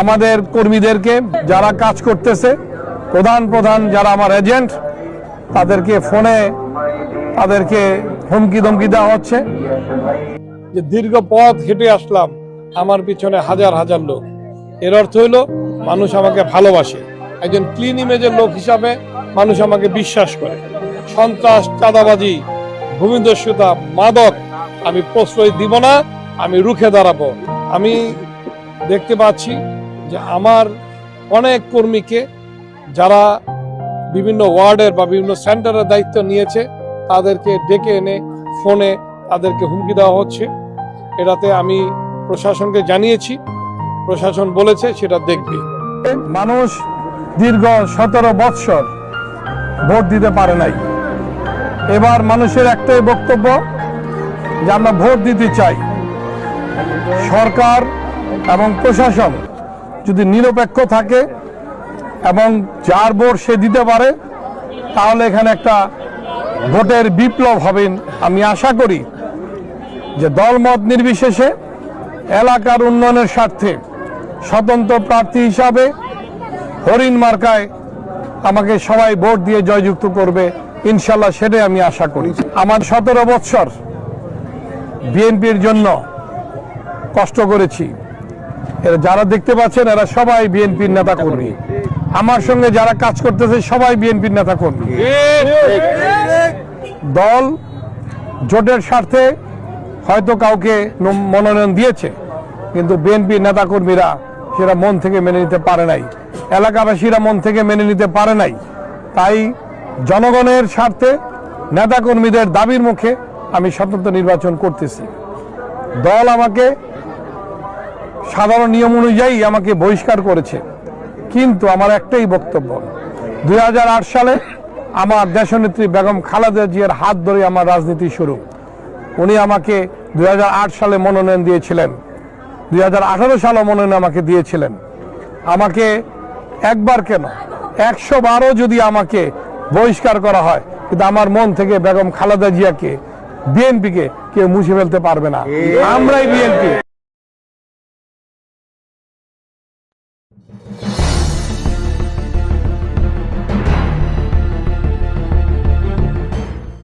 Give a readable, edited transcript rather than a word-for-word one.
আমাদের কর্মীদেরকে যারা কাজ করতেছে, প্রধান যারা আমার এজেন্ট, তাদেরকে ফোনে তাদেরকে হুমকি ধমকি দেওয়া হচ্ছে। যে দীর্ঘ পথ হেঁটে আসলাম, আমার পিছনে হাজার লোক, এর অর্থ হইল মানুষ আমাকে ভালোবাসে। একজন ক্লিন ইমেজের লোক হিসাবে মানুষ আমাকে বিশ্বাস করে। সন্ত্রাস, চাঁদাবাজি, ভূমিদস্যুতা, মাদক আমি প্রশ্রয় দিব না, আমি রুখে দাঁড়াবো। আমি দেখতে পাচ্ছি যে আমার অনেক কর্মীকে যারা বিভিন্ন ওয়ার্ডের বা বিভিন্ন সেন্টারের দায়িত্ব নিয়েছে, তাদেরকে ডেকে এনে ফোনে তাদেরকে হুমকি দেওয়া হচ্ছে। এটাতে আমি প্রশাসনকে জানিয়েছি, প্রশাসন বলেছে সেটা দেখবে। মানুষ দীর্ঘ 17 বৎসর ভোট দিতে পারে নাই। এবার মানুষের একটাই বক্তব্য যে আমরা ভোট দিতে চাই। সরকার এবং প্রশাসন যদি নিরপেক্ষ থাকে এবং যার ভোট সে দিতে পারে, তাহলে এখানে একটা ভোটের বিপ্লব হবে। আমি আশা করি যে দলমত নির্বিশেষে এলাকার উন্নয়নের স্বার্থে স্বতন্ত্র প্রার্থী হিসাবে হরিণ মার্কায় আমাকে সবাই ভোট দিয়ে জয়যুক্ত করবে, ইনশাল্লাহ সেটাই আমি আশা করি। আমার 17 বৎসর বিএনপির জন্য কষ্ট করেছি। এরা যারা দেখতে পাচ্ছেন এরা সবাই বিএনপির নেতা কর্মী। আমার সঙ্গে যারা কাজ করতেছে সবাই বিএনপির নেতা কর্মী। দল জোটের স্বার্থে হয়তো কাউকে মনোনয়ন দিয়েছে, কিন্তু বিএনপির নেতা কর্মীরা সেটা মন থেকে মেনে নিতে পারে নাই, এলাকাবাসীরা মন থেকে মেনে নিতে পারে নাই। তাই জনগণের স্বার্থে নেতা কর্মীদের দাবির মুখে আমি স্বতন্ত্র নির্বাচন করতেছি। দল আমাকে সাধারণ নিয়ম অনুযায়ী আমাকে বহিষ্কার করেছে, কিন্তু আমার একটাই বক্তব্য, 2008 সালে আমার দেশনেত্রী বেগম খালেদা জিয়ার হাত ধরে আমার রাজনীতি শুরু। উনি আমাকে 2008 সালে মনোনয়ন দিয়েছিলেন, 2018 সালে মনোনয়ন আমাকে দিয়েছিলেন। আমাকে একবার কেন 100 বারও যদি আমাকে বহিষ্কার করা হয়, কিন্তু আমার মন থেকে বেগম খালেদা জিয়াকে, বিএনপিকে কেউ মুছে ফেলতে পারবে না। আমরাই বিএনপি।